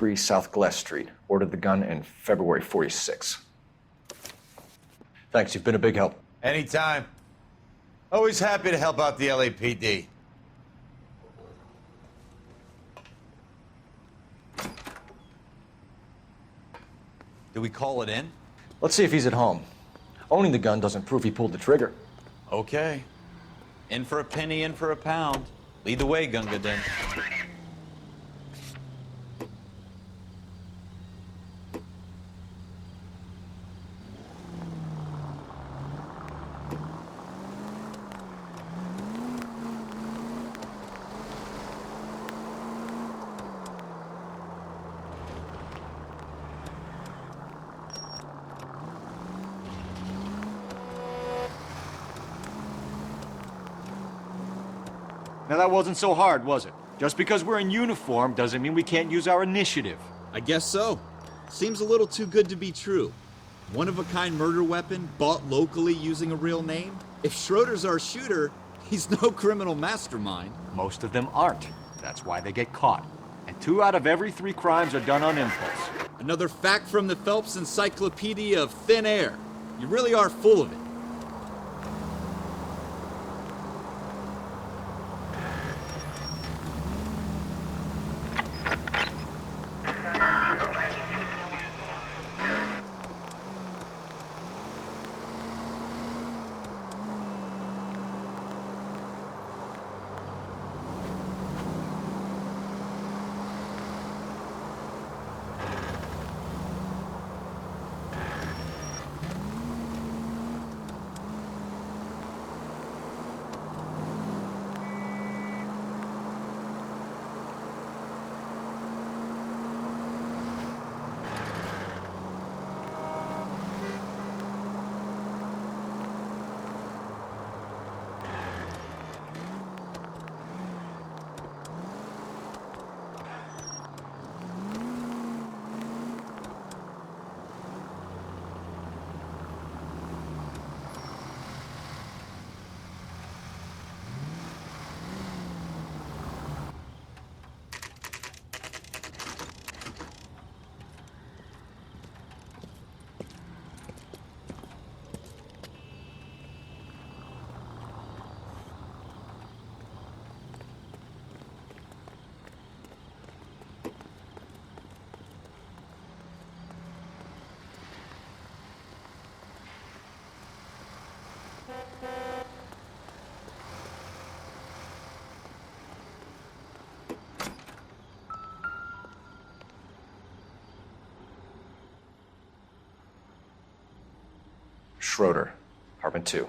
3 South Glass Street. Ordered the gun in February 46. Thanks, you've been a big help. Anytime. Always happy to help out the LAPD. Do we call it in? Let's see if he's at home. Owning the gun doesn't prove he pulled the trigger. Okay. In for a penny, in for a pound. Lead the way, Gunga Din. Now that wasn't so hard, was it? Just because we're in uniform doesn't mean we can't use our initiative. I guess so. Seems a little too good to be true. One-of-a-kind murder weapon bought locally using a real name? If Schroeder's our shooter, he's no criminal mastermind. Most of them aren't. That's why they get caught. And 2 out of every 3 crimes are done on impulse. Another fact from the Phelps Encyclopedia of Thin Air. You really are full of it. Schroeder, apartment 2.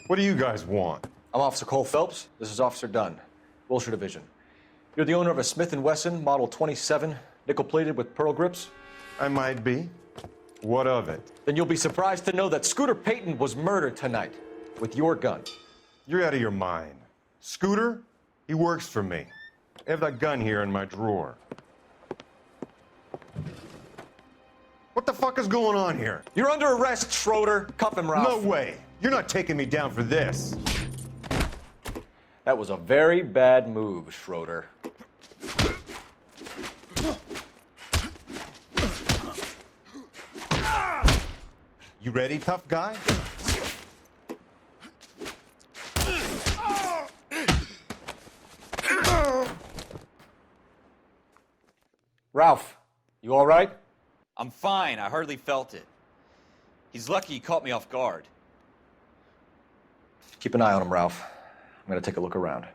What do you guys want? I'm Officer Cole Phelps. This is Officer Dunn, Wilshire Division. You're the owner of a Smith & Wesson Model 27, nickel-plated with pearl grips? I might be. What of it? Then you'll be surprised to know that Scooter Payton was murdered tonight with your gun. You're out of your mind. Scooter? He works for me. I have that gun here in my drawer. What the fuck is going on here? You're under arrest, Schroeder. Cuff him, Ralph. No way. You're not taking me down for this. That was a very bad move, Schroeder. You ready, tough guy? Ralph, you all right? I'm fine. I hardly felt it. He's lucky he caught me off guard. Keep an eye on him, Ralph. I'm gonna take a look around.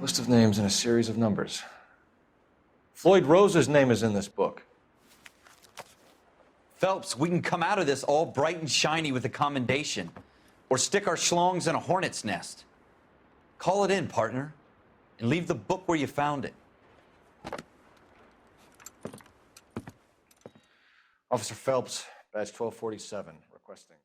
List of names and a series of numbers. Floyd Rose's name is in this book. Phelps, we can come out of this all bright and shiny with a commendation. Or stick our schlongs in a hornet's nest. Call it in, partner, and leave the book where you found it. Officer Phelps, badge 1247, requesting.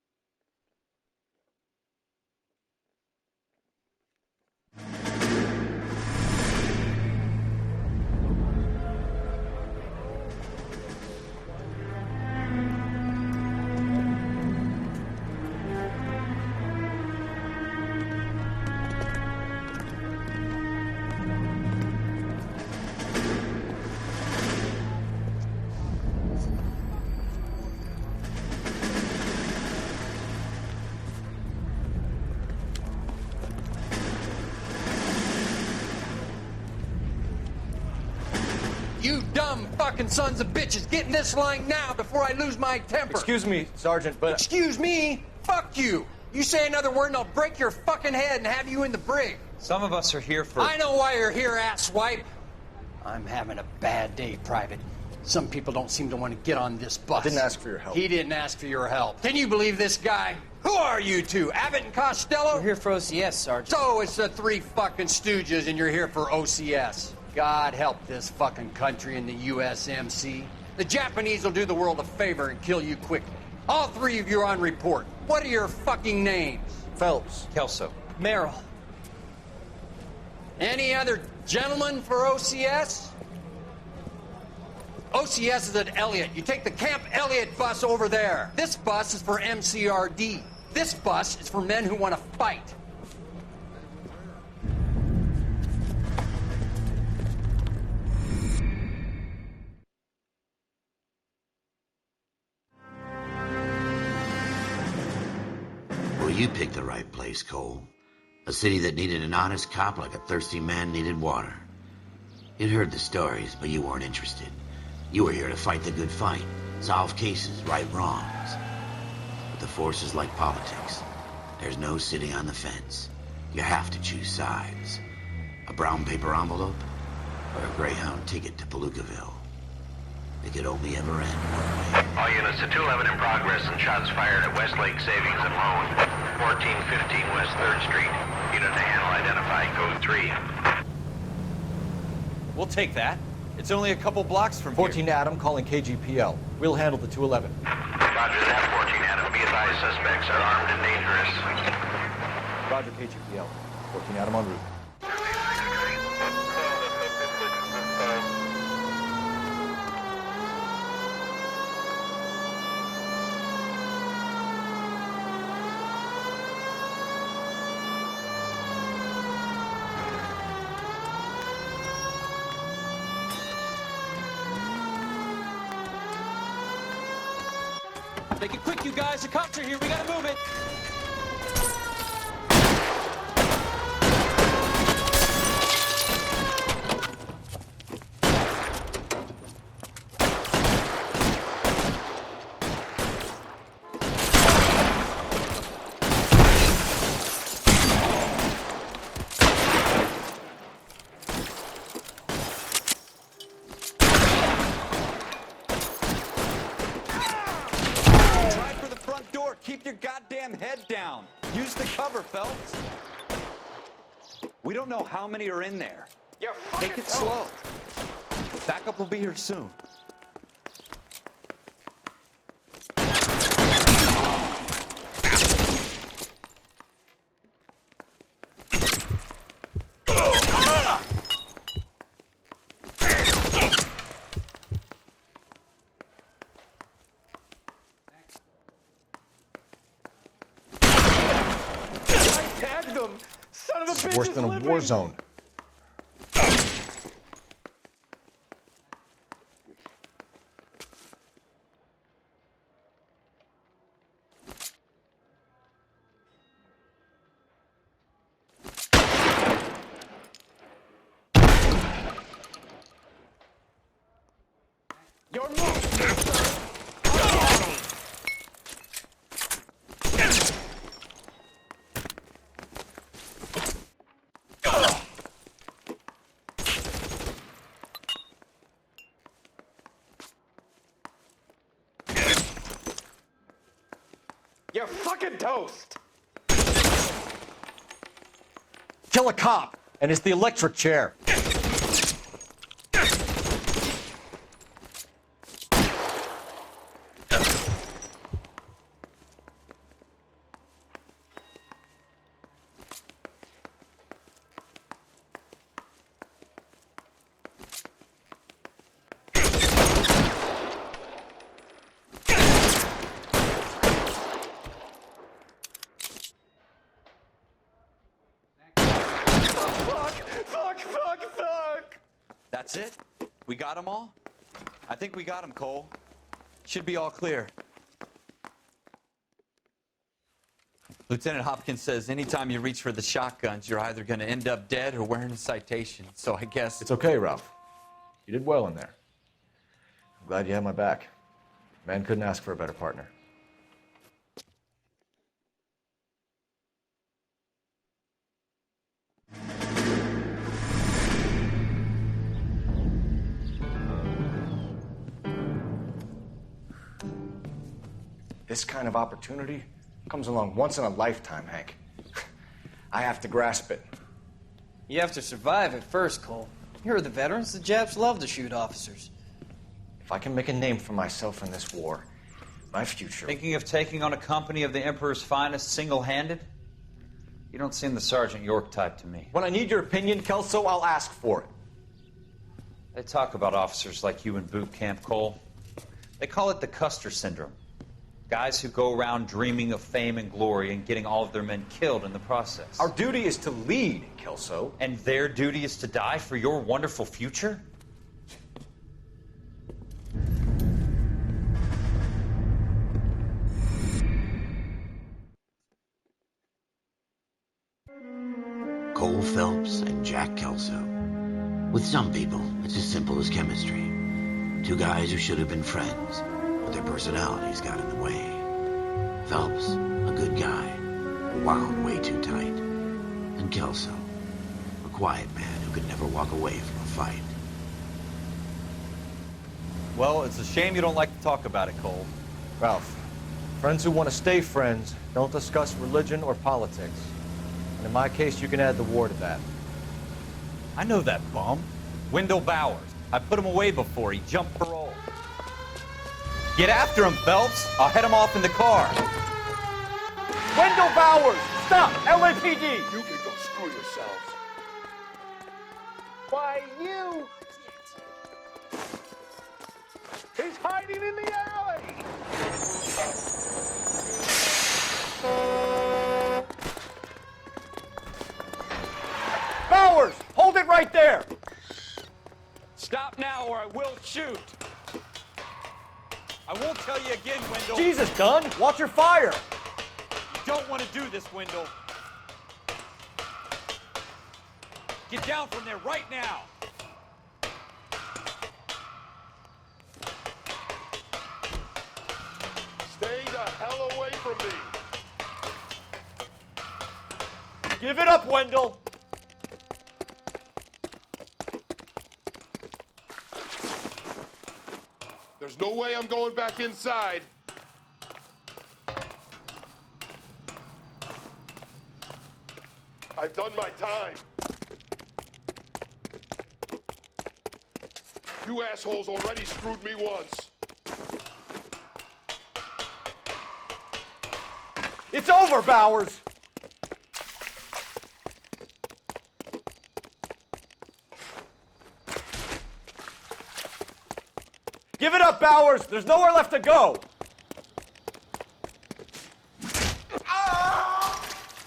You dumb fucking sons of bitches, get in this line now before I lose my temper. Excuse me, Sergeant, but... Excuse me? Fuck you. You say another word and I'll break your fucking head and have you in the brig. Some of us are here for... I know why you're here, asswipe. I'm having a bad day, Private. Some people don't seem to want to get on this bus. I didn't ask for your help. He didn't ask for your help. Can you believe this guy? Who are you two? Abbott and Costello? We're here for OCS, Sergeant. So it's the three fucking stooges and you're here for OCS. God help this fucking country and the USMC. The Japanese will do the world a favor and kill you quickly. All three of you are on report. What are your fucking names? Phelps. Kelso. Merrill. Any other gentlemen for OCS? OCS is at Elliott. You take the Camp Elliott bus over there. This bus is for MCRD. This bus is for men who want to fight. Well, you picked the right place, Cole. A city that needed an honest cop like a thirsty man needed water. You'd heard the stories, but you weren't interested. You were here to fight the good fight, solve cases, right wrongs. But the force is like politics. There's no sitting on the fence. You have to choose sides. A brown paper envelope or a Greyhound ticket to Palookaville. It could only ever end one way. All units to 211 in progress and shots fired at Westlake Savings and Loan, 1415 West 3rd Street. Unit to handle identified, code 3. We'll take that. It's only a couple blocks from 14 here. Adam calling KGPL. We'll handle the 211. Roger that, 14 Adam. Be advised, suspects are armed and dangerous. Roger, KGPL. 14 Adam en route. Make it quick, you guys. The cops are here. We gotta move it. Keep your goddamn head down. Use the cover, Phelps. We don't know how many are in there. Take it slow. Backup will be here soon. It's worse than a war zone. Your move. You're fucking toast! Kill a cop, and it's the electric chair. That's it? We got them all? I think we got them, Cole. Should be all clear. Lieutenant Hopkins says anytime you reach for the shotguns, you're either going to end up dead or wearing a citation. So I guess... It's okay, Ralph. You did well in there. I'm glad you had my back. Man couldn't ask for a better partner. This kind of opportunity comes along once in a lifetime, Hank. I have to grasp it. You have to survive it first, Cole. Here are the veterans. The Japs love to shoot officers. If I can make a name for myself in this war, my future... Thinking of taking on a company of the Emperor's finest single-handed? You don't seem the Sergeant York type to me. When I need your opinion, Kelso, I'll ask for it. They talk about officers like you in boot camp, Cole. They call it the Custer Syndrome. Guys who go around dreaming of fame and glory and getting all of their men killed in the process. Our duty is to lead, Kelso. And their duty is to die for your wonderful future? Cole Phelps and Jack Kelso. With some people, it's as simple as chemistry. Two guys who should have been friends, but their personalities got in the way. Phelps, a good guy, wound way too tight. And Kelso, a quiet man who could never walk away from a fight. Well, it's a shame you don't like to talk about it, Cole. Ralph, friends who want to stay friends don't discuss religion or politics. And in my case, you can add the war to that. I know that bum. Wendell Bowers. I put him away before. He jumped parole. Get after him, Phelps. I'll head him off in the car. Wendell Bowers! Stop! LAPD! You can go screw yourselves. Why, you... He's hiding in the alley! Bowers! Hold it right there! Stop now or I will shoot. I won't tell you again, Wendell. Jesus, Dunn! Watch your fire! You don't want to do this, Wendell. Get down from there right now. Stay the hell away from me. Give it up, Wendell! There's no way I'm going back inside. I've done my time. You assholes already screwed me once. It's over, Bowers! Give it up, Bowers! There's nowhere left to go!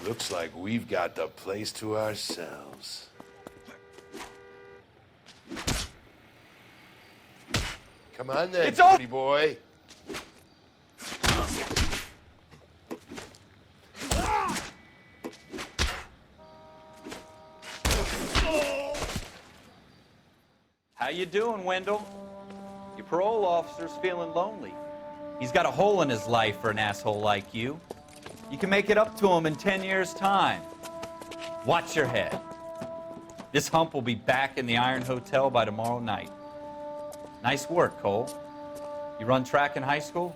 Looks like we've got the place to ourselves. Come on then, It's over. pretty boy. How you doing, Wendell? Your parole officer's feeling lonely. He's got a hole in his life for an asshole like you. You can make it up to him in 10 years' time. Watch your head. This hump will be back in the Iron Hotel by tomorrow night. Nice work, Cole. You run track in high school?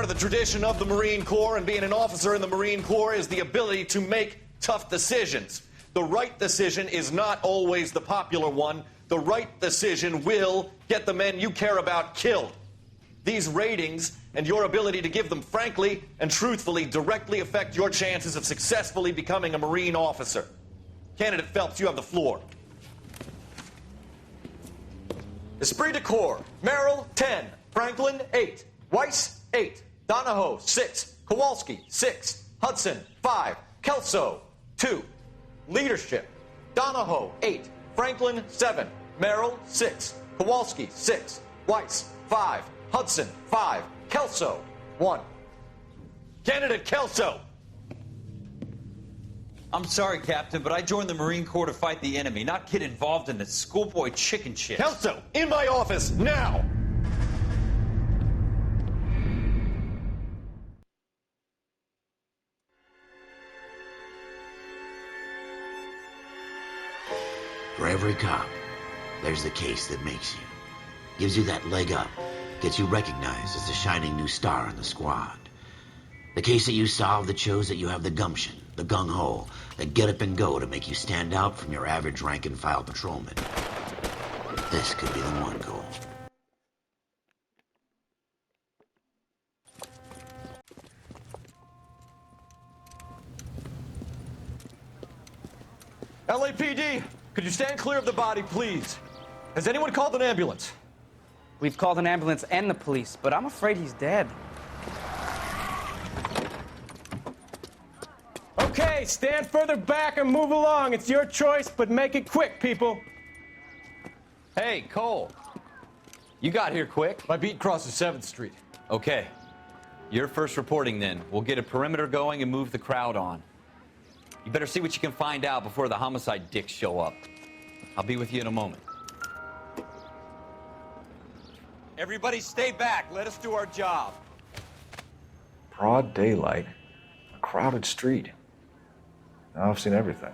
Part of the tradition of the Marine Corps and being an officer in the Marine Corps is the ability to make tough decisions. The right decision is not always the popular one. The right decision will get the men you care about killed. These ratings and your ability to give them frankly and truthfully directly affect your chances of successfully becoming a Marine officer. Candidate Phelps, you have the floor. Esprit de Corps, Merrill, 10. Franklin, 8. Weiss, 8. Donahoe, 6. Kowalski, 6. Hudson, 5. Kelso, 2. Leadership, Donahoe, 8. Franklin, 7. Merrill, 6. Kowalski, 6. Weiss, 5. Hudson, 5. Kelso, 1. Candidate Kelso. I'm sorry, Captain, but I joined the Marine Corps to fight the enemy, not get involved in this schoolboy chicken shit. Kelso, in my office, now! For every cop, there's the case that makes you. Gives you that leg up. Gets you recognized as a shining new star in the squad. The case that you solve that shows that you have the gumption, the gung-ho, the get up and go to make you stand out from your average rank-and-file patrolman. This could be the one, Cole. LAPD, could you stand clear of the body, please? Has anyone called an ambulance? We've called an ambulance and the police, but I'm afraid he's dead. Okay, stand further back and move along. It's your choice, but make it quick, people. Hey, Cole. You got here quick. My beat crosses 7th Street. Okay. You're first reporting then. We'll get a perimeter going and move the crowd on. You better see what you can find out before the homicide dicks show up. I'll be with you in a moment. Everybody stay back. Let us do our job. Broad daylight, a crowded street. Now I've seen everything.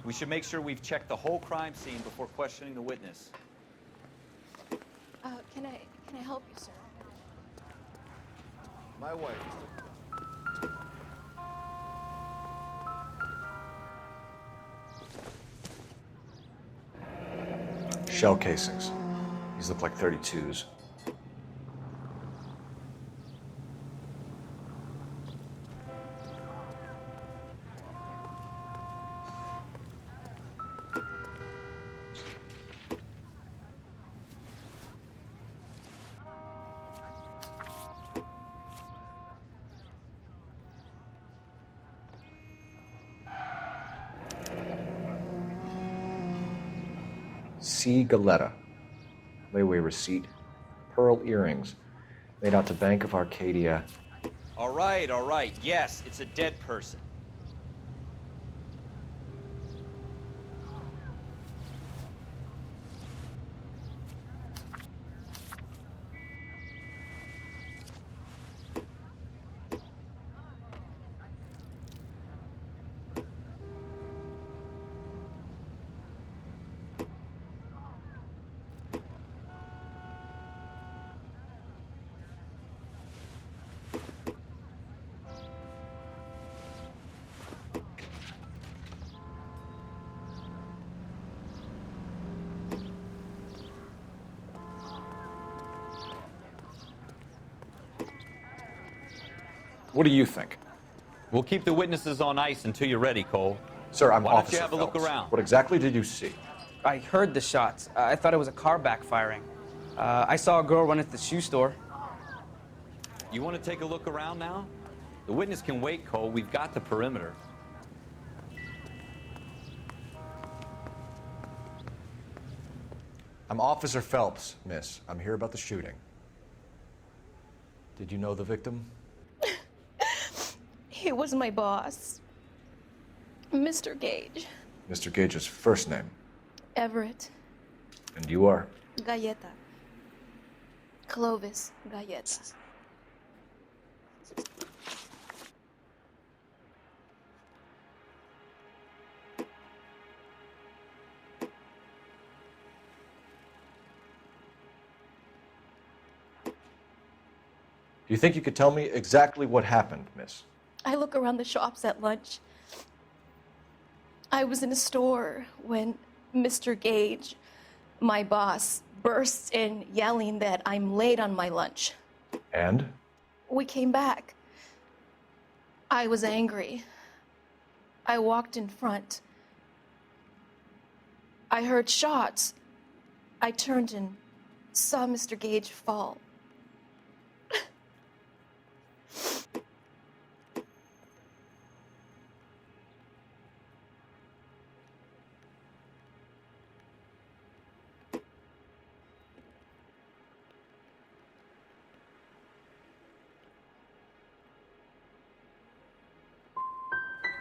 We should make sure we've checked the whole crime scene before questioning the witness. Can I help you, sir? My wife. Shell casings. These look like 32s. C. Galetta. Layaway receipt. Pearl earrings. Made out to Bank of Arcadia. All right, all right. Yes, it's a dead person. What do you think? We'll keep the witnesses on ice until you're ready, Cole. Sir, I'm Why don't Officer you have a look Phelps. around? What exactly did you see? I heard the shots. I thought it was a car backfiring. I saw a girl run into the shoe store. You want to take a look around now? The witness can wait, Cole. We've got the perimeter. I'm Officer Phelps, miss. I'm here about the shooting. Did you know the victim? He was my boss, Mr. Gage. Mr. Gage's first name. Everett. And you are? Galleta. Clovis Galleta. Do you think you could tell me exactly what happened, miss? I look around the shops at lunch. I was in a store when Mr. Gage, my boss, bursts in yelling that I'm late on my lunch. And? We came back. I was angry. I walked in front. I heard shots. I turned and saw Mr. Gage fall.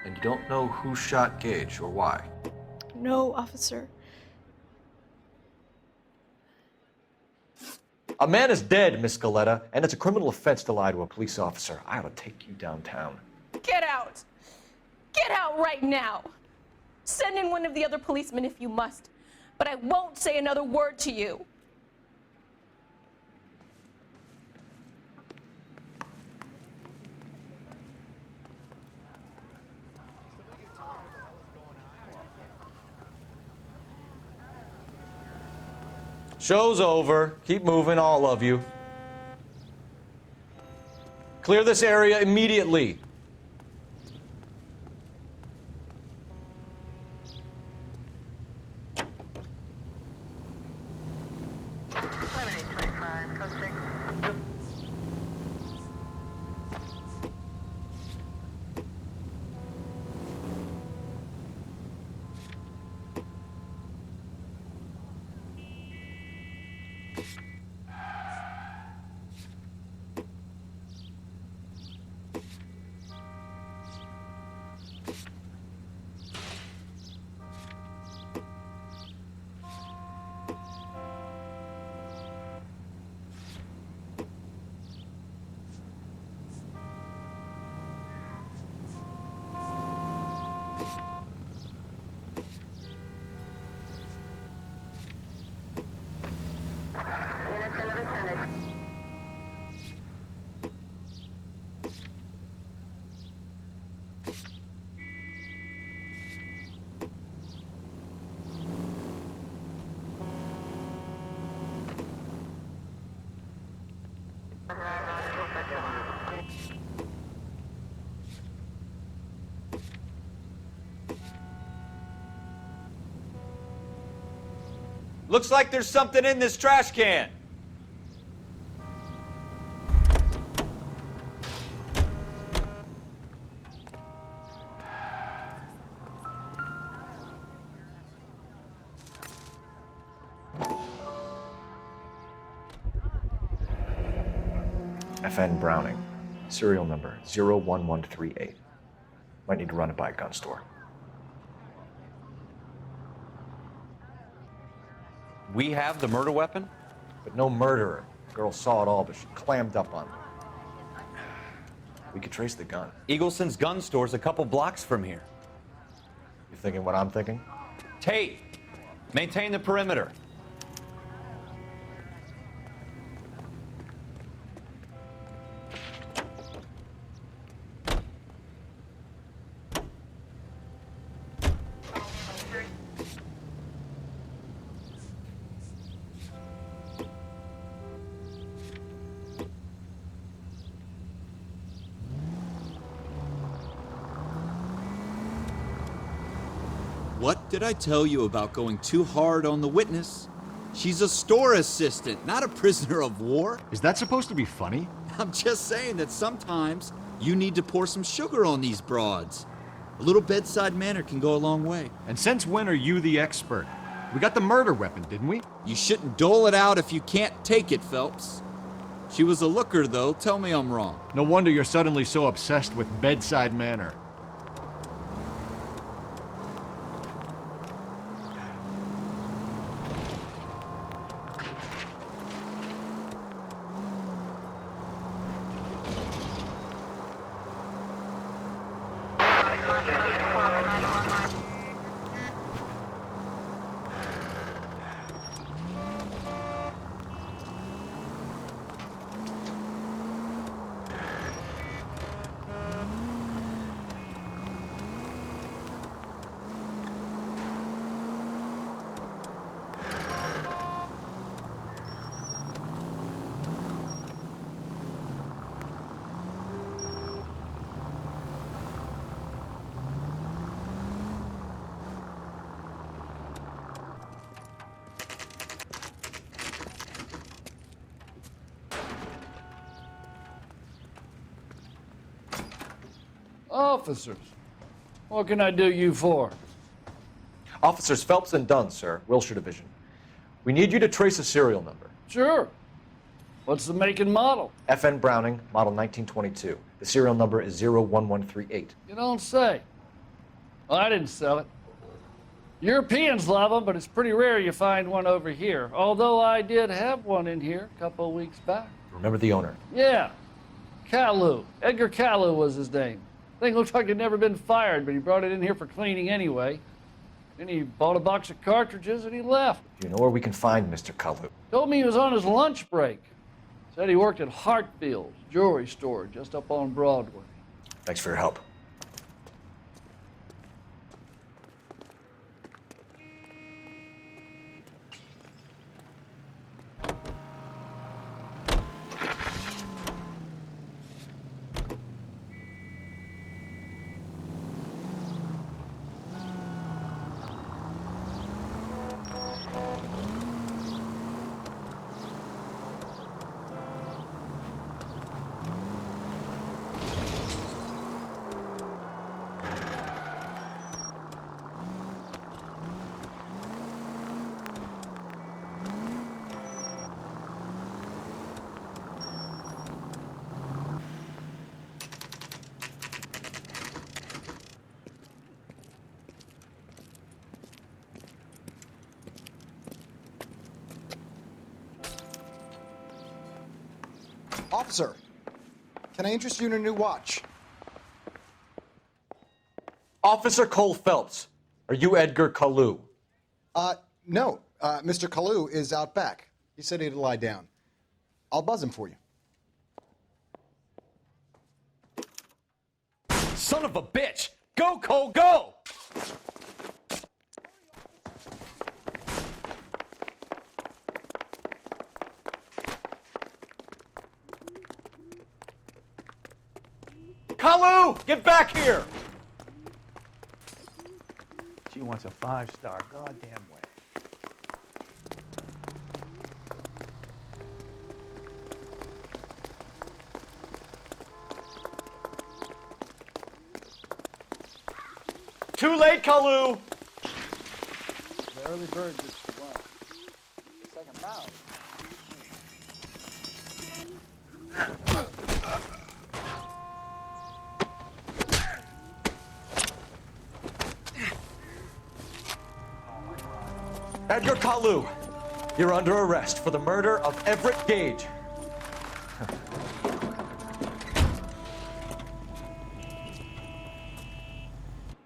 And you don't know who shot Gage or why? No, officer. A man is dead, Miss Galleta, and it's a criminal offense to lie to a police officer. I ought to take you downtown. Get out! Get out right now! Send in one of the other policemen if you must, but I won't say another word to you. Show's over. Keep moving, all of you. Clear this area immediately. Looks like there's something in this trash can. FN Browning. Serial number 01138. Might need to run it by a gun store. We have the murder weapon? But no murderer. The girl saw it all, but she clammed up on it. We could trace the gun. Eagleson's gun store's a couple blocks from here. You thinking what I'm thinking? Tate, maintain the perimeter. What did I tell you about going too hard on the witness? She's a store assistant, not a prisoner of war. Is that supposed to be funny? I'm just saying that sometimes You need to pour some sugar on these broads. A little bedside manner can go a long way. And since when are you the expert? We got the murder weapon, didn't we? You shouldn't dole it out if you can't take it, Phelps. She was a looker, though. Tell me I'm wrong. No wonder you're suddenly so obsessed with bedside manner. Officers, what can I do you for? Officers Phelps and Dunn, sir, Wilshire Division. We need you to trace a serial number. Sure. What's the make and model? FN Browning, model 1922. The serial number is 01138. You don't say. Well, I didn't sell it. Europeans love them, but it's pretty rare you find one over here. Although I did have one in here a couple of weeks back. Remember the owner? Yeah. Caillou. Edgar Caillou was his name. Thing looked like it'd never been fired, but he brought it in here for cleaning anyway. Then he bought a box of cartridges and he left. Do you know where we can find Mr. Kalu? Told me he was on his lunch break. Said he worked at Hartfield's jewelry store just up on Broadway. Thanks for your help. Officer, can I interest you in a new watch? Officer Cole Phelps, are you Edgar Kalu? No. Mr. Kalu is out back. He said he'd lie down. I'll buzz him for you. Son of a bitch! Go, Cole, go! Kalu, get back here! She wants a 5-star goddamn way. Too late, Kalu! The early bird gets the worm. It's like a mouse. Edgar Kalu, you're under arrest for the murder of Everett Gage.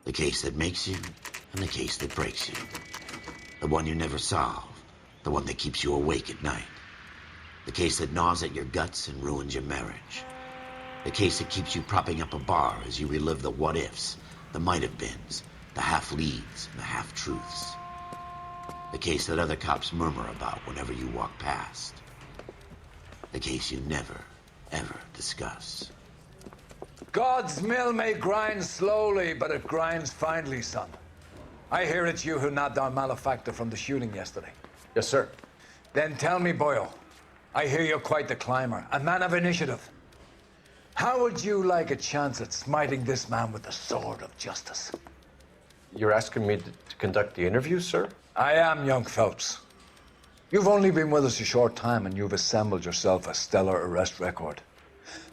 The case that makes you and the case that breaks you. The one you never solve. The one that keeps you awake at night. The case that gnaws at your guts and ruins your marriage. The case that keeps you propping up a bar as you relive the what-ifs, the might-have-beens, the half-leads, and the half-truths. The case that other cops murmur about whenever you walk past. The case you never, ever discuss. God's mill may grind slowly, but it grinds finely, son. I hear it's you who nabbed our malefactor from the shooting yesterday. Yes, sir. Then tell me, Boyle, I hear you're quite the climber, a man of initiative. How would you like a chance at smiting this man with the sword of justice? You're asking me to conduct the interview, sir? I am, young Phelps. You've only been with us a short time and you've assembled yourself a stellar arrest record.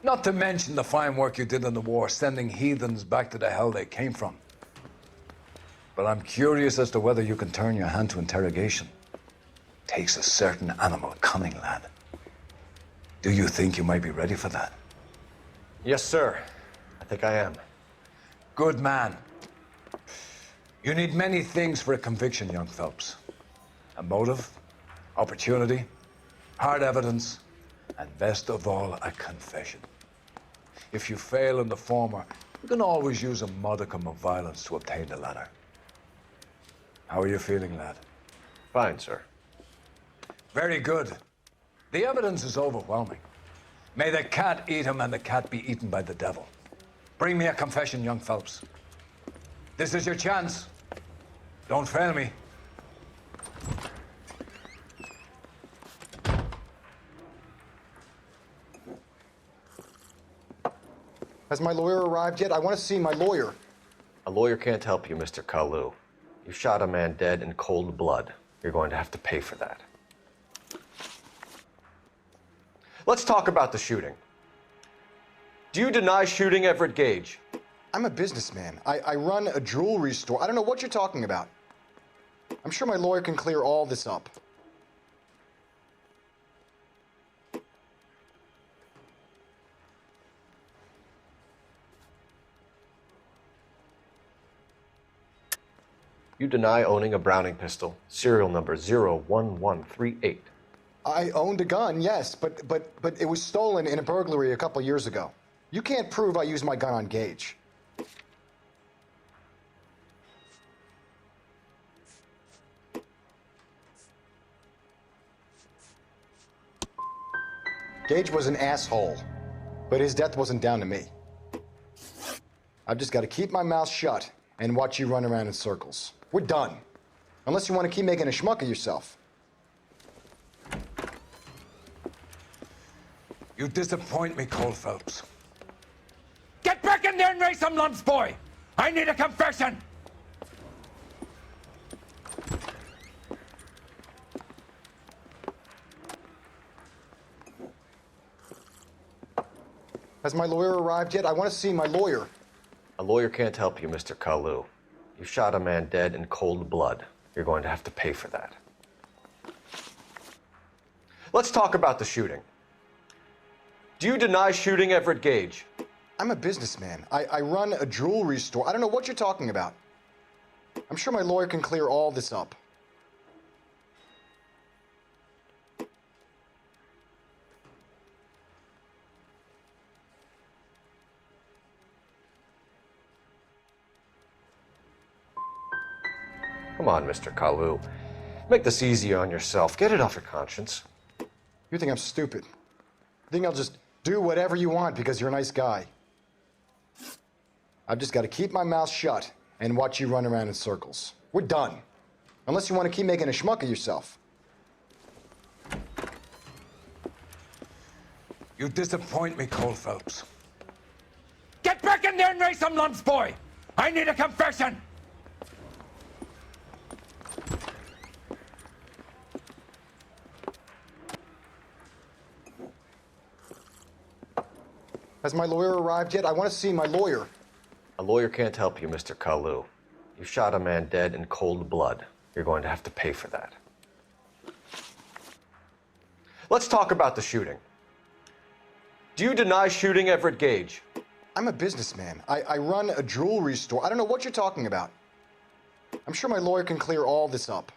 Not to mention the fine work you did in the war, sending heathens back to the hell they came from. But I'm curious as to whether you can turn your hand to interrogation. Takes a certain animal cunning, lad. Do you think you might be ready for that? Yes, sir. I think I am. Good man. You need many things for a conviction, young Phelps. A motive, opportunity, hard evidence, and best of all, a confession. If you fail in the former, you can always use a modicum of violence to obtain the latter. How are you feeling, lad? Fine, sir. Very good. The evidence is overwhelming. May the cat eat him and the cat be eaten by the devil. Bring me a confession, young Phelps. This is your chance. Don't fail me. Has my lawyer arrived yet? I want to see my lawyer. A lawyer can't help you, Mr. Kalu. You shot a man dead in cold blood. You're going to have to pay for that. Let's talk about the shooting. Do you deny shooting Everett Gage? I'm a businessman. I run a jewelry store. I don't know what you're talking about. I'm sure my lawyer can clear all this up. You deny owning a Browning pistol, serial number 01138. I owned a gun, yes, but it was stolen in a burglary a couple years ago. You can't prove I used my gun on Gage. Gage was an asshole, but his death wasn't down to me. I've just got to keep my mouth shut and watch you run around in circles. We're done. Unless you want to keep making a schmuck of yourself. You disappoint me, Cole Phelps. Get back in there and raise some lumps, boy! I need a confession! Has my lawyer arrived yet? I want to see my lawyer. A lawyer can't help you, Mr. Kalu. You shot a man dead in cold blood. You're going to have to pay for that. Let's talk about the shooting. Do you deny shooting Everett Gage? I'm a businessman. I run a jewelry store. I don't know what you're talking about. I'm sure my lawyer can clear all this up. Come on, Mr. Kalu. Make this easier on yourself. Get it off your conscience. You think I'm stupid? You think I'll just do whatever you want because you're a nice guy? I've just got to keep my mouth shut and watch you run around in circles. We're done. Unless you want to keep making a schmuck of yourself. You disappoint me, Cole Phelps. Get back in there and raise some lumps, boy! I need a confession! Has my lawyer arrived yet? I want to see my lawyer. A lawyer can't help you, Mr. Kalu. You shot a man dead in cold blood. You're going to have to pay for that. Let's talk about the shooting. Do you deny shooting Everett Gage? I'm a businessman. I run a jewelry store. I don't know what you're talking about. I'm sure my lawyer can clear all this up.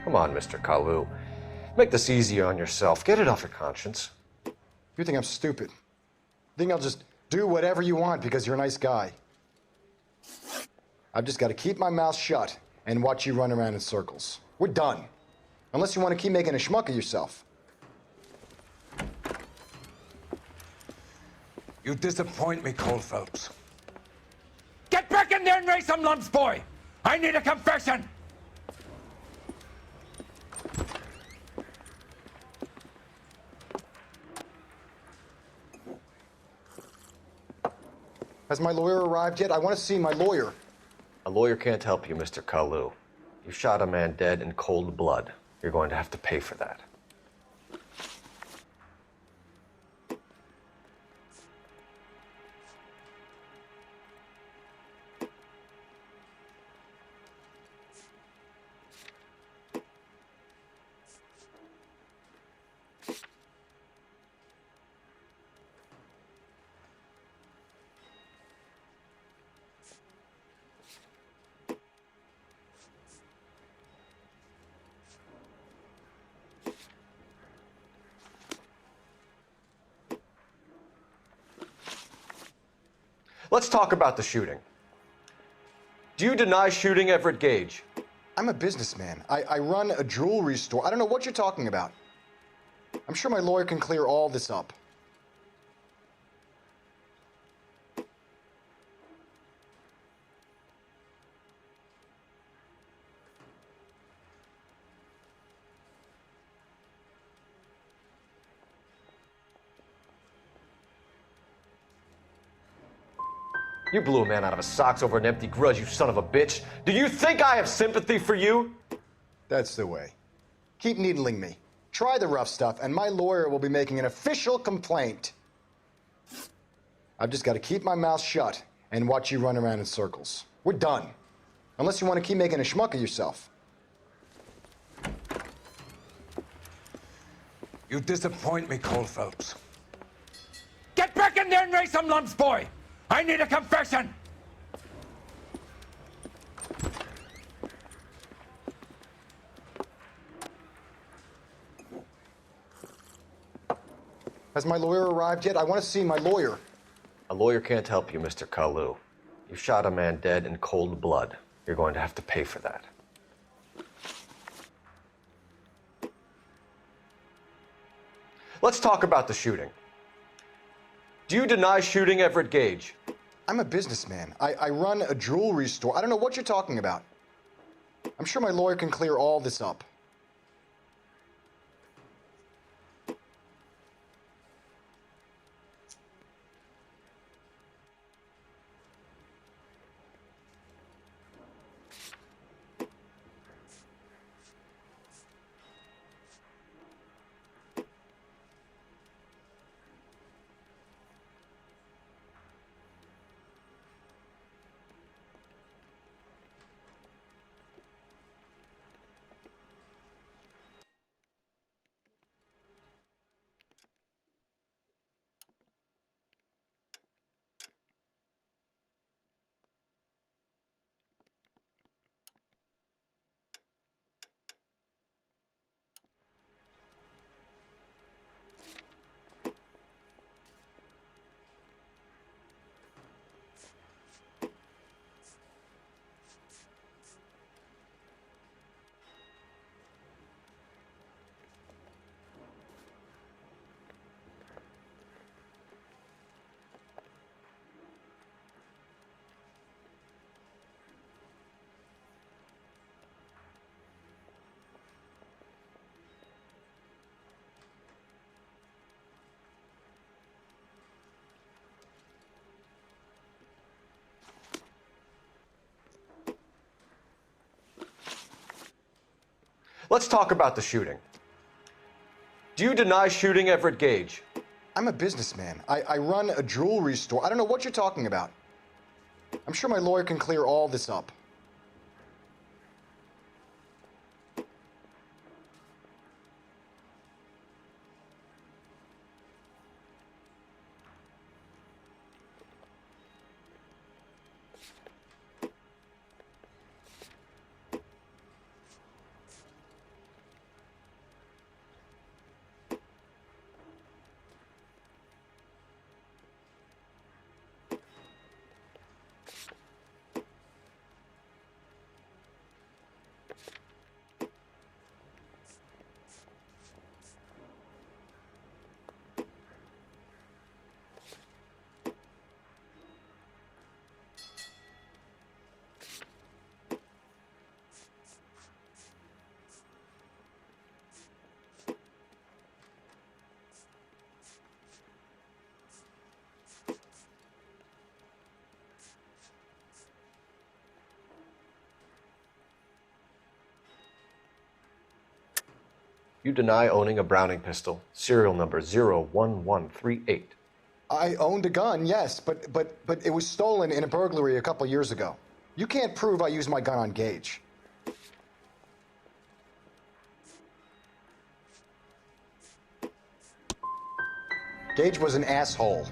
Come on, Mr. Kalu. Make this easy on yourself. Get it off your conscience. You think I'm stupid? Think I'll just do whatever you want because you're a nice guy? I've just got to keep my mouth shut and watch you run around in circles. We're done. Unless you want to keep making a schmuck of yourself. You disappoint me, Cole Phelps. Get back in there and raise some lumps, boy! I need a confession! Has my lawyer arrived yet? I want to see my lawyer. A lawyer can't help you, Mr. Kalu. You shot a man dead in cold blood. You're going to have to pay for that. Let's talk about the shooting. Do you deny shooting Everett Gage? I'm a businessman. I run a jewelry store. I don't know what you're talking about. I'm sure my lawyer can clear all this up. You blew a man out of his socks over an empty grudge, you son of a bitch. Do you think I have sympathy for you? That's the way. Keep needling me. Try the rough stuff, and my lawyer will be making an official complaint. I've just got to keep my mouth shut and watch you run around in circles. We're done. Unless you want to keep making a schmuck of yourself. You disappoint me, Cole Phelps. Get back in there and raise some lumps, boy! I need a confession! Has my lawyer arrived yet? I want to see my lawyer. A lawyer can't help you, Mr. Kalu. You shot a man dead in cold blood. You're going to have to pay for that. Let's talk about the shooting. Do you deny shooting Everett Gage? I'm a businessman. I run a jewelry store. I don't know what you're talking about. I'm sure my lawyer can clear all this up. Let's talk about the shooting. Do you deny shooting Everett Gage? I'm a businessman. I run a jewelry store. I don't know what you're talking about. I'm sure my lawyer can clear all this up. You deny owning a Browning pistol, serial number 01138. I owned a gun, yes, but it was stolen in a burglary a couple years ago. You can't prove I used my gun on Gage. Gage was an asshole,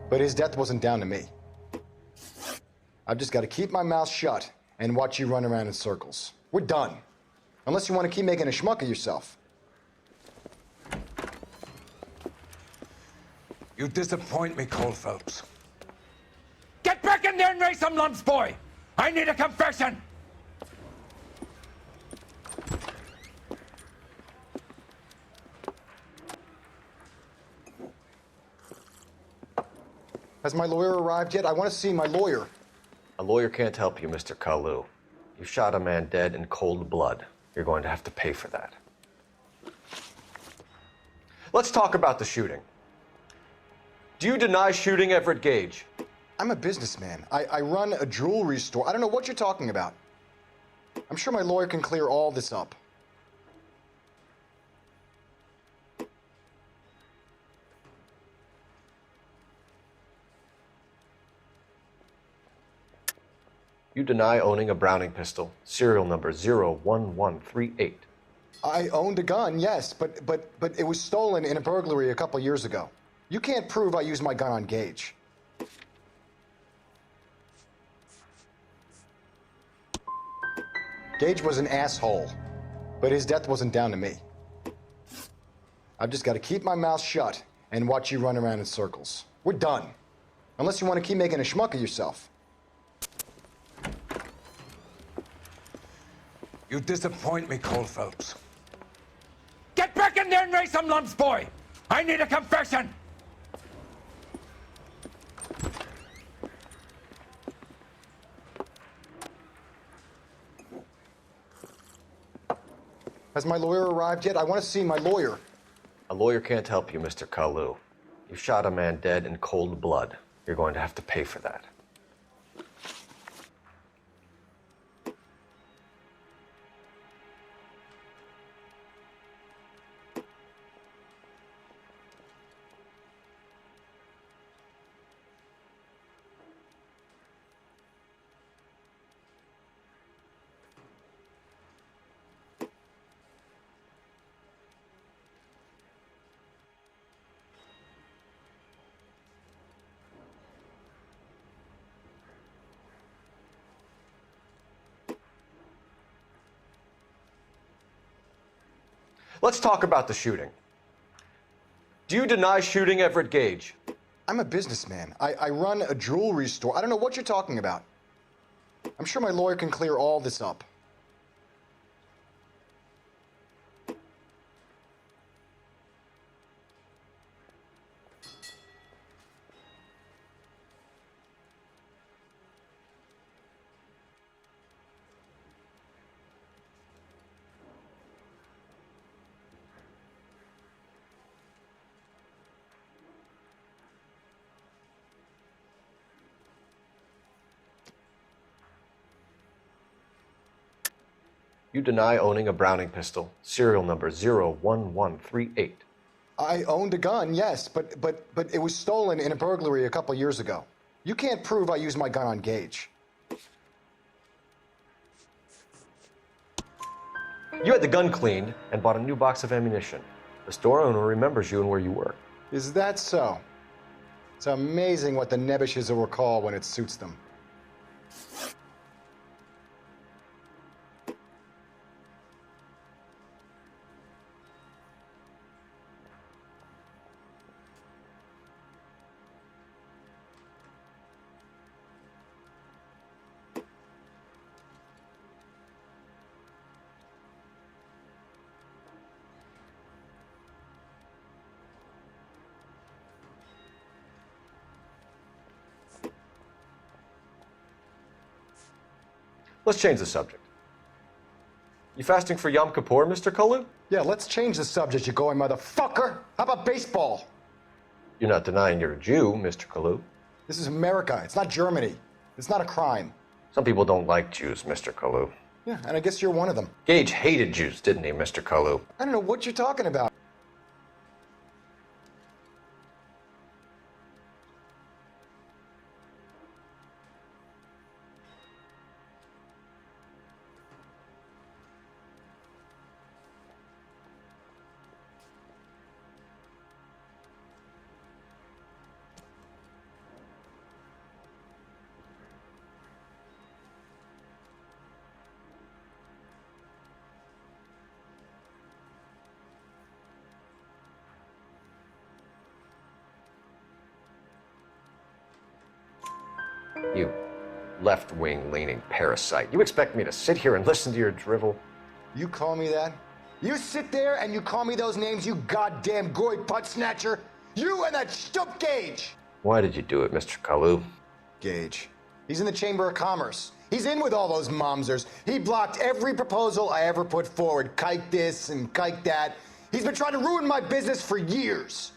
but his death wasn't down to me. I've just got to keep my mouth shut and watch you run around in circles. We're done. Unless you want to keep making a schmuck of yourself. You disappoint me, Cole Phelps. Get back in there and raise some lumps, boy! I need a confession! Has my lawyer arrived yet? I want to see my lawyer. A lawyer can't help you, Mr. Kalu. You shot a man dead in cold blood. You're going to have to pay for that. Let's talk about the shooting. Do you deny shooting Everett Gage? I'm a businessman. I run a jewelry store. I don't know what you're talking about. I'm sure my lawyer can clear all this up. You deny owning a Browning pistol, serial number 01138. I owned a gun, yes, but it was stolen in a burglary a couple years ago. You can't prove I used my gun on Gage. Gage was an asshole, but his death wasn't down to me. I've just got to keep my mouth shut and watch you run around in circles. We're done. Unless you want to keep making a schmuck of yourself. You disappoint me, Cole Phelps. Get back in there and raise some lumps, boy! I need a confession! Has my lawyer arrived yet? I want to see my lawyer. A lawyer can't help you, Mr. Kalu. You shot a man dead in cold blood. You're going to have to pay for that. Let's talk about the shooting. Do you deny shooting Everett Gage? I'm a businessman. I run a jewelry store. I don't know what you're talking about. I'm sure my lawyer can clear all this up. You deny owning a Browning pistol, serial number 01138. I owned a gun, yes, but it was stolen in a burglary a couple years ago. You can't prove I used my gun on Gage. You had the gun cleaned and bought a new box of ammunition. The store owner remembers you and where you were. Is that so? It's amazing what the Nebishes will recall when it suits them. Let's change the subject. You fasting for Yom Kippur, Mr. Kalu? Yeah, let's change the subject, you going motherfucker. How about baseball? You're not denying you're a Jew, Mr. Kalu. This is America. It's not Germany. It's not a crime. Some people don't like Jews, Mr. Kalu. Yeah, and I guess you're one of them. Gage hated Jews, didn't he, Mr. Kalu? I don't know what you're talking about. You left-wing leaning parasite. You expect me to sit here and listen to your drivel? You call me that? You sit there and you call me those names, you goddamn goy butt snatcher? You and that stup Gage! Why did you do it, Mr. Kalu? Gage. He's in the Chamber of Commerce. He's in with all those momsers. He blocked every proposal I ever put forward. Kike this and kike that. He's been trying to ruin my business for years.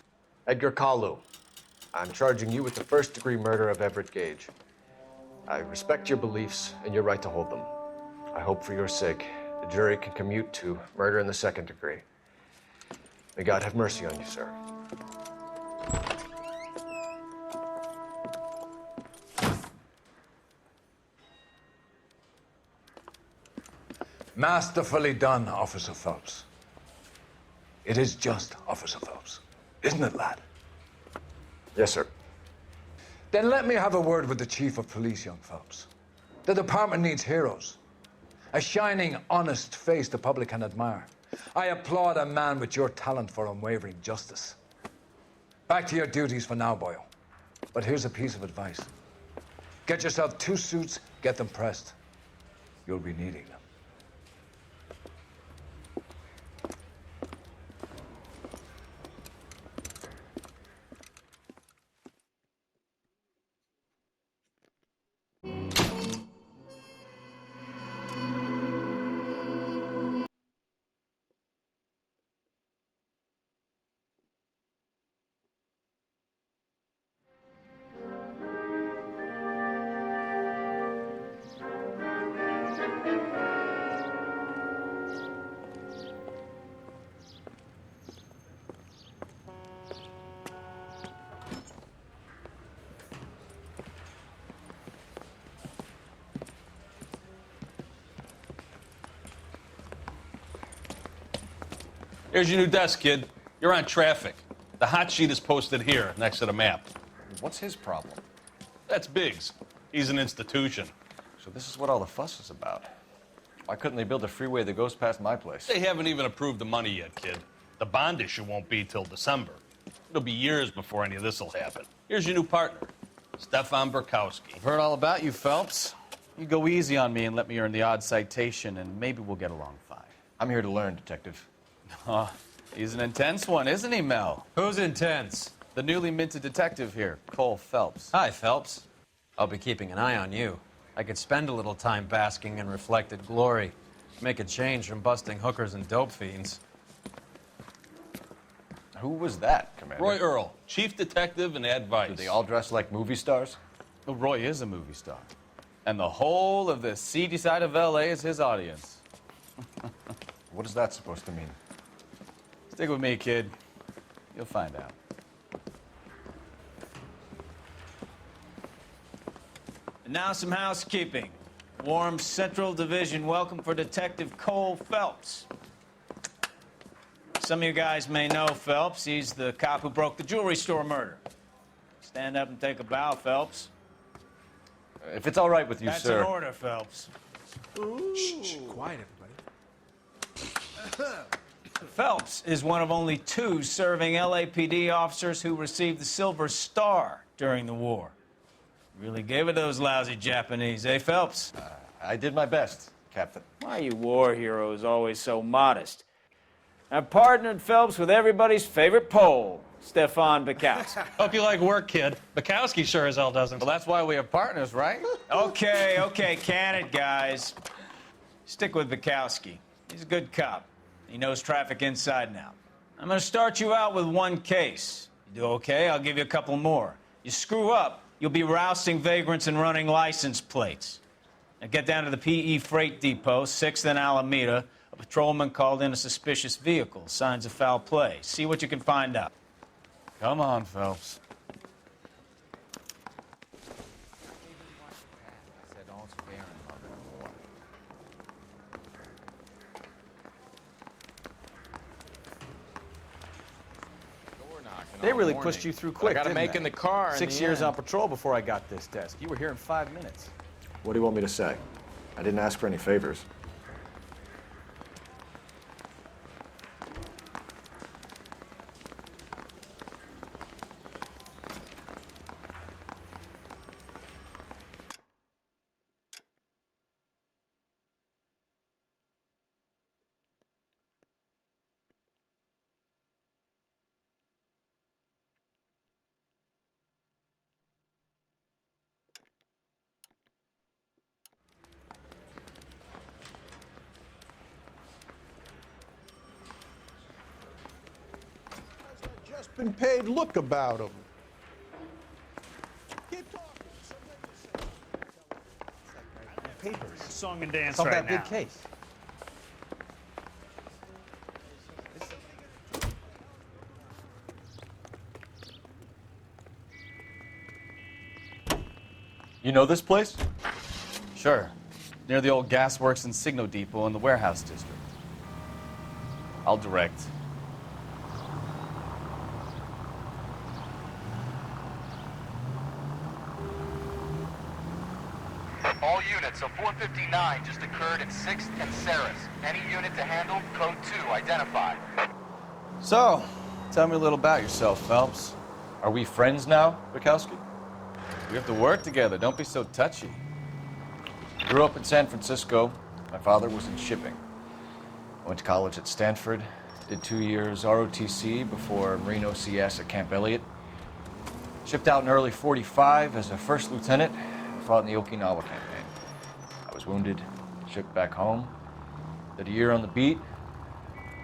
Edgar Kalu, I'm charging you with the first-degree murder of Everett Gage. I respect your beliefs and your right to hold them. I hope for your sake the jury can commute to murder in the second degree. May God have mercy on you, sir. Masterfully done, Officer Phelps. It is just Officer Phelps, isn't it, lad? Yes, sir. Then let me have a word with the Chief of Police, young Phelps. The department needs heroes. A shining, honest face the public can admire. I applaud a man with your talent for unwavering justice. Back to your duties for now, Boyle. But here's a piece of advice. Get yourself 2 suits, get them pressed. You'll be needing them. Here's your new desk, kid. You're on traffic. The hot sheet is posted here, next to the map. What's his problem? That's Biggs. He's an institution. So this is what all the fuss is about. Why couldn't they build a freeway that goes past my place? They haven't even approved the money yet, kid. The bond issue won't be till December. It'll be years before any of this will happen. Here's your new partner, Stefan Burkowski. I've heard all about you, Phelps. You go easy on me and let me earn the odd citation, and maybe we'll get along fine. I'm here to learn, Detective. Oh, he's an intense one, isn't he, Mel? Who's intense? The newly minted detective here, Cole Phelps. Hi, Phelps. I'll be keeping an eye on you. I could spend a little time basking in reflected glory. Make a change from busting hookers and dope fiends. Who was that, Commander? Roy Earl, chief detective and advice. Do they all dress like movie stars? Well, Roy is a movie star. And the whole of the seedy side of L.A. is his audience. What is that supposed to mean? Stick with me, kid. You'll find out. And now some housekeeping. Warm Central Division welcome for Detective Cole Phelps. Some of you guys may know Phelps. He's the cop who broke the jewelry store murder. Stand up and take a bow, Phelps. If it's all right with you, That's sir. an order, Phelps. Shh, quiet, everybody. Phelps is one of only 2 serving LAPD officers who received the Silver Star during the war. Really gave it those lousy Japanese, eh, Phelps? I did my best, Captain. Why are you war heroes always so modest? I've partnered Phelps with everybody's favorite Pole, Stefan Burkowski. Hope you like work, kid. Bukowski sure as hell doesn't. Well, that's why we have partners, right? Okay, can it, guys. Stick with Bukowski. He's a good cop. He knows traffic inside and out. I'm going to start you out with 1 case. You do okay, I'll give you a couple more. You screw up, you'll be rousting vagrants and running license plates. Now get down to the PE Freight Depot, 6th and Alameda. A patrolman called in a suspicious vehicle. Signs of foul play. See what you can find out. Come on, Phelps. They really pushed you through quick, I got to didn't make they? in the car. In 6 the years end. on patrol before I got this desk. You were here in 5 minutes. What do you want me to say? I didn't ask for any favors. Just been paid. Look about him. Papers. Song and dance Solve right that now. big case. You know this place? Sure. Near the old gasworks and Signo Depot in the warehouse district. I'll direct. All units, a 459 just occurred in 6th and Saris. Any unit to handle, code 2, identify. So, tell me a little about yourself, Phelps. Are we friends now, Bukowski? We have to work together. Don't be so touchy. I grew up in San Francisco. My father was in shipping. I went to college at Stanford, did 2 years ROTC before Marine OCS at Camp Elliott. Shipped out in early '45 as a first lieutenant and fought in the Okinawa campaign. I was wounded, shipped back home, did a year on the beat.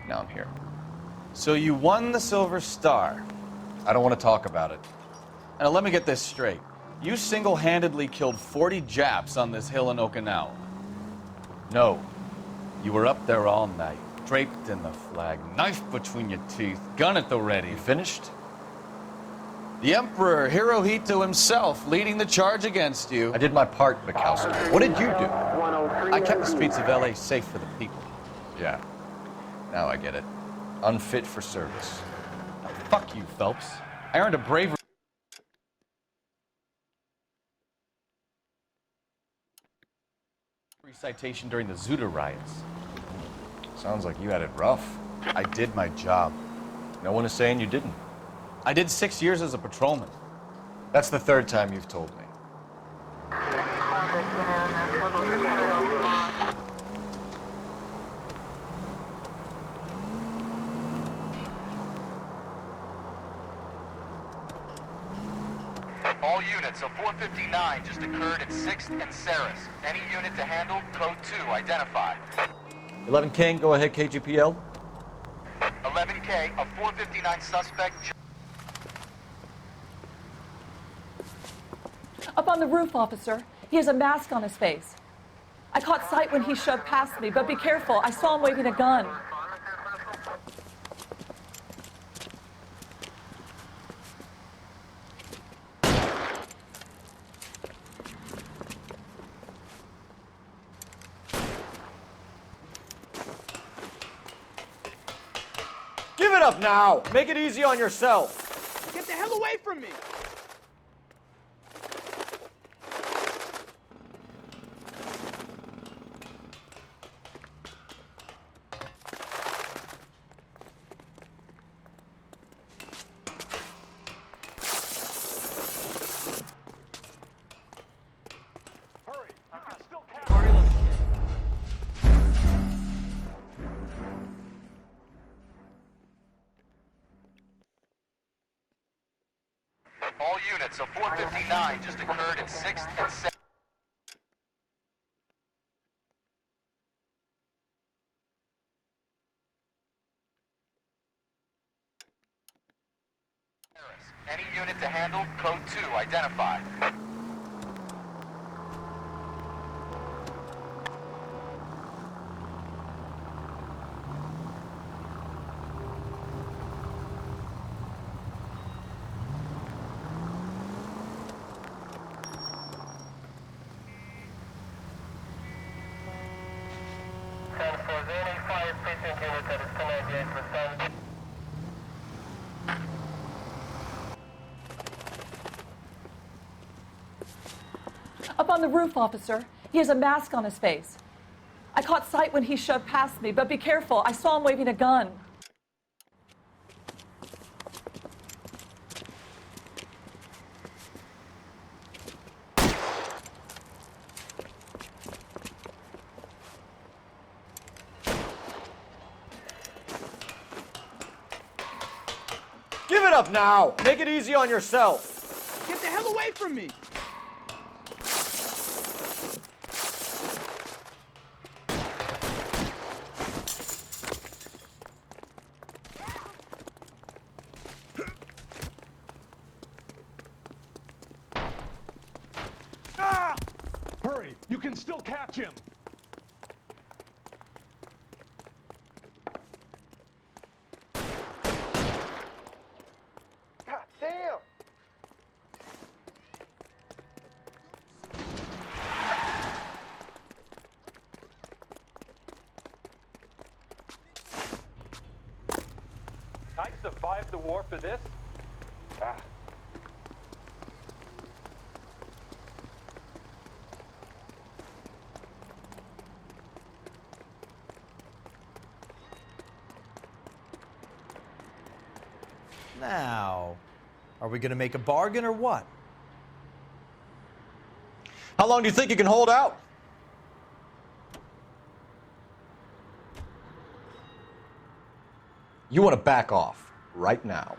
Now I'm here. So you won the Silver Star. I don't want to talk about it. Now let me get this straight. You single-handedly killed 40 Japs on this hill in Okinawa. No. You were up there all night, draped in the flag, knife between your teeth, gun at the ready. Finished? The Emperor Hirohito himself leading the charge against you. I did my part, Bukowski. What did you do? I kept the streets of LA safe for the people. Yeah. Now I get it. Unfit for service. Now, fuck you, Phelps. I earned a bravery citation during the Zuda riots. Sounds like you had it rough. I did my job. No one is saying you didn't. I did 6 years as a patrolman. That's the third time you've told me. All units, a 459 just occurred in 6th and Saris. Any unit to handle, code 2, identify. 11 King, go ahead, KGPL. 11K, a 459 suspect. Up on the roof, officer. He has a mask on his face. I caught sight when he shoved past me, but be careful. I saw him waving a gun. Give it up now! Make it easy on yourself! Get the hell away from me! All units, a 459 just occurred in 6th and 7th. Any unit to handle, code 2, identify. Up on the roof, officer. He has a mask on his face. I caught sight when he shoved past me, but be careful. I saw him waving a gun. Give it up now! Make it easy on yourself! Get the hell away from me! Ah! Hurry! You can still catch him! God damn! I survived the war for this? Ah. Now, are we going to make a bargain or what? How long do you think you can hold out? You want to back off right now.